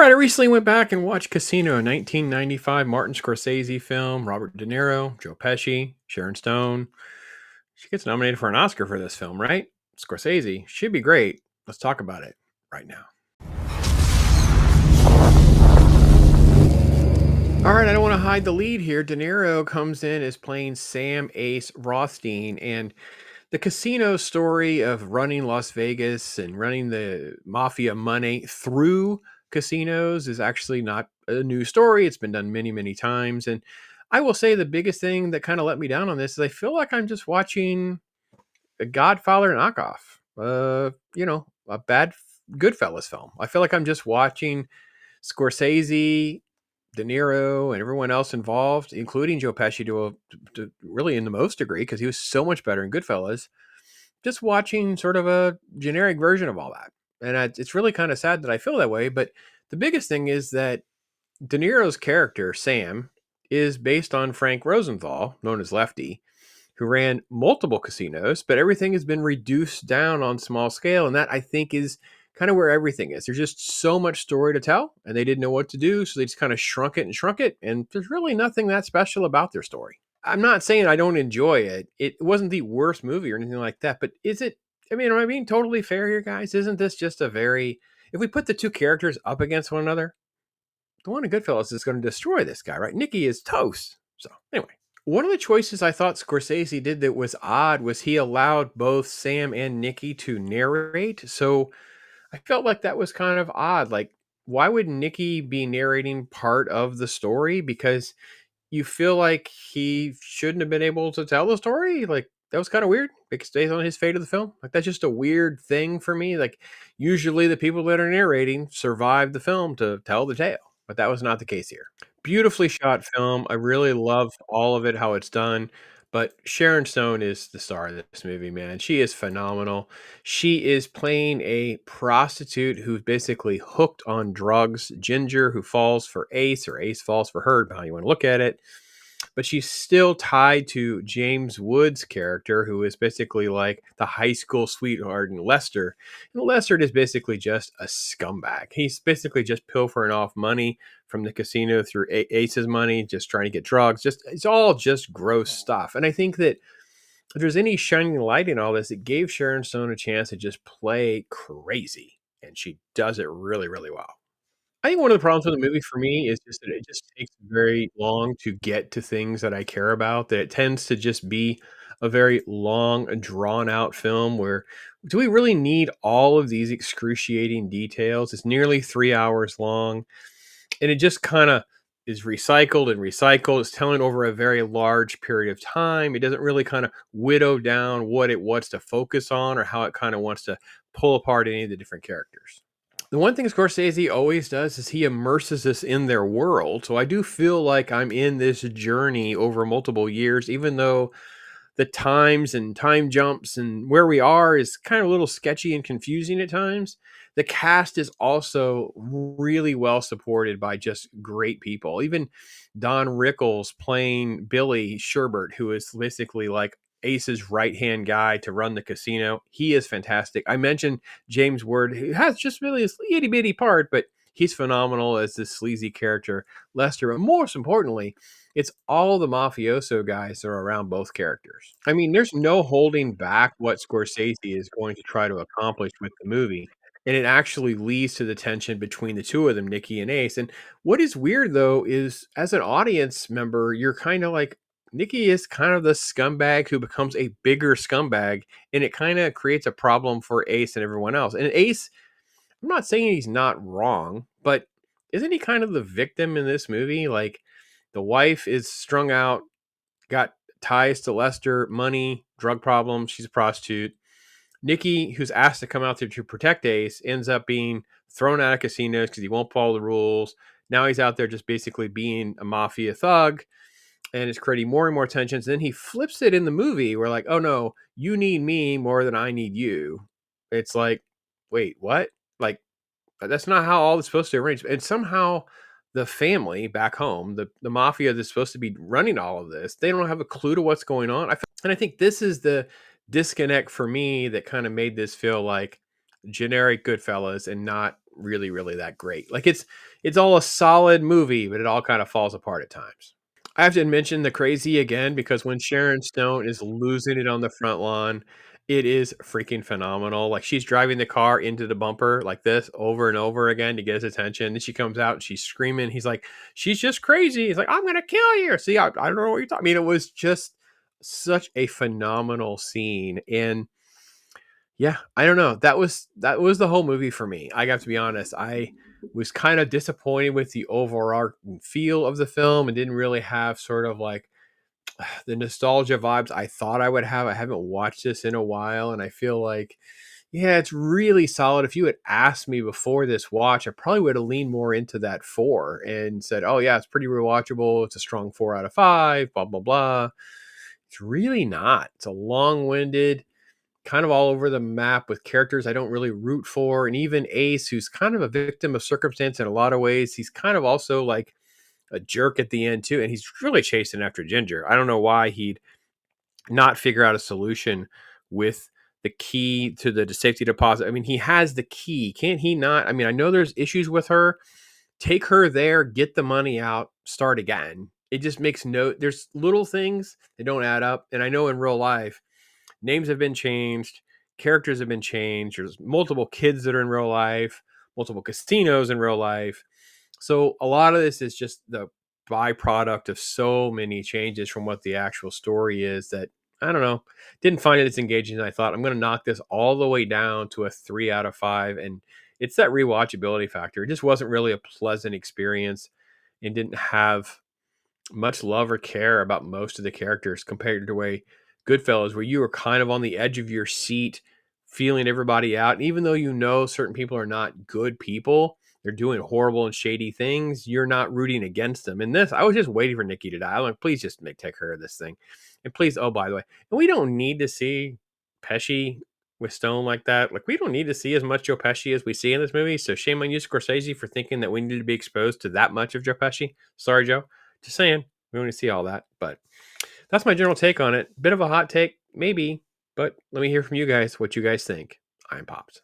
I recently went back and watched Casino, a 1995 Martin Scorsese film. Robert De Niro, Joe Pesci, Sharon Stone. She gets nominated for an Oscar for this film, right? Scorsese should be great. Let's talk about it right now. All right, I don't want to hide the lead here. De Niro comes in as playing Sam Ace Rothstein, and the casino story of running Las Vegas and running the mafia money through casinos is actually not a new story. It's been done many, many times. And I will say the biggest thing that kind of let me down on this is I feel like I'm just watching a Godfather knockoff. A bad Goodfellas film. I feel like I'm just watching Scorsese, De Niro, and everyone else involved, including Joe Pesci, to really in the most degree because he was so much better in Goodfellas, just watching sort of a generic version of all that. And it's really kind of sad that I feel that way. But the biggest thing is that De Niro's character, Sam, is based on Frank Rosenthal, known as Lefty, who ran multiple casinos, but everything has been reduced down on small scale. And that I think is kind of where everything is. There's just so much story to tell, and they didn't know what to do. So they just kind of shrunk it and shrunk it. And there's really nothing that special about their story. I'm not saying I don't enjoy it. It wasn't the worst movie or anything like that, but is it? I mean, am I being totally fair here, guys? Isn't this just a very? If we put the two characters up against one another, the one in Goodfellas is going to destroy this guy, right? Nicky is toast. So anyway, one of the choices I thought Scorsese did that was odd was he allowed both Sam and Nicky to narrate. So I felt like that was kind of odd. Like, why would Nicky be narrating part of the story? Because you feel like he shouldn't have been able to tell the story. Like that was kind of weird. It stays on his fate of the film. Like that's just a weird thing for me. Like usually the people that are narrating survive the film to tell the tale, but that was not the case here. Beautifully shot film. I really love all of it, how it's done. But Sharon Stone is the star of this movie, man. She is phenomenal. She is playing a prostitute who's basically hooked on drugs, Ginger, who falls for Ace, or Ace falls for her, how you want to look at it, but she's still tied to James Woods' character, who is basically like the high school sweetheart in Lester. And Lester is basically just a scumbag. He's basically just pilfering off money from the casino through Ace's money, just trying to get drugs. Just it's all just gross stuff. And I think that if there's any shining light in all this, it gave Sharon Stone a chance to just play crazy, and she does it really, really well. I think one of the problems with the movie for me is just that it just takes very long to get to things that I care about, that it tends to just be a very long, drawn out film where do we really need all of these excruciating details? It's nearly 3 hours long, and it just kinda is recycled and recycled. It's telling over a very large period of time. It doesn't really kinda widow down what it wants to focus on or how it kinda wants to pull apart any of the different characters. The one thing Scorsese always does is he immerses us in their world. So I do feel like I'm in this journey over multiple years, even though the times and time jumps and where we are is kind of a little sketchy and confusing at times. The cast is also really well supported by just great people. Even Don Rickles playing Billy Sherbert, who is basically like Ace's right hand guy to run the casino. He is fantastic. I mentioned James Ward, who has just really a itty bitty part, but he's phenomenal as this sleazy character, Lester. But most importantly, it's all the mafioso guys that are around both characters. I mean, there's no holding back what Scorsese is going to try to accomplish with the movie. And it actually leads to the tension between the two of them, Nikki and Ace. And what is weird though is as an audience member, you're kind of like, Nikki is kind of the scumbag who becomes a bigger scumbag, and it kind of creates a problem for Ace and everyone else. And Ace, I'm not saying he's not wrong, but isn't he kind of the victim in this movie? Like the wife is strung out, got ties to Lester, money, drug problems. She's a prostitute. Nikki, who's asked to come out there to protect Ace, ends up being thrown out of casinos because he won't follow the rules. Now he's out there just basically being a mafia thug, and it's creating more and more tensions. Then he flips it in the movie. We're like, oh no, you need me more than I need you. It's like, wait, what? Like, that's not how all is supposed to arrange. And somehow the family back home, the mafia that's supposed to be running all of this, they don't have a clue to what's going on. And I think this is the disconnect for me that kind of made this feel like generic Goodfellas and not really, really that great. Like it's all a solid movie, but it all kind of falls apart at times. I have to mention the crazy again because when Sharon Stone is losing it on the front lawn, it is freaking phenomenal. Like she's driving the car into the bumper like this over and over again to get his attention. Then she comes out and she's screaming. He's like, "She's just crazy." He's like, "I'm gonna kill you." See, I don't know what you're talking. I mean, it was just such a phenomenal scene, and yeah, I don't know. That was the whole movie for me. I got to be honest. I was kind of disappointed with the overall feel of the film and didn't really have sort of like the nostalgia vibes I thought I would have. I haven't watched this in a while, and I feel like, yeah, it's really solid. If you had asked me before this watch, I probably would have leaned more into that four and said, "Oh yeah, it's pretty rewatchable. It's a strong 4 out of 5." Blah blah blah. It's really not. It's a long-winded, kind of all over the map with characters I don't really root for, and even Ace, who's kind of a victim of circumstance in a lot of ways. He's kind of also like a jerk at the end too, and he's really chasing after Ginger. I don't know why he'd not figure out a solution with the key to the safety deposit. I mean, he has the key. Can't he not? I mean, I know there's issues with her. Take her there, get the money out, start again. It just makes no, there's little things that don't add up. And I know in real life, names have been changed, characters have been changed. There's multiple kids that are in real life, multiple casinos in real life. So a lot of this is just the byproduct of so many changes from what the actual story is that I don't know. Didn't find it as engaging as I thought. I'm going to knock this all the way down to a 3 out of 5. And it's that rewatchability factor. It just wasn't really a pleasant experience and didn't have much love or care about most of the characters compared to the way Goodfellas, where you were kind of on the edge of your seat, feeling everybody out. And even though you know certain people are not good people, they're doing horrible and shady things, you're not rooting against them. In this, I was just waiting for Nicky to die. I'm like, please just take care of this thing. And please, oh, by the way, and we don't need to see Pesci with Stone like that. Like, we don't need to see as much Joe Pesci as we see in this movie. So shame on you, Scorsese, for thinking that we needed to be exposed to that much of Joe Pesci. Sorry, Joe. Just saying, we want to see all that. But that's my general take on it. Bit of a hot take, maybe, but let me hear from you guys what you guys think. I'm Pops.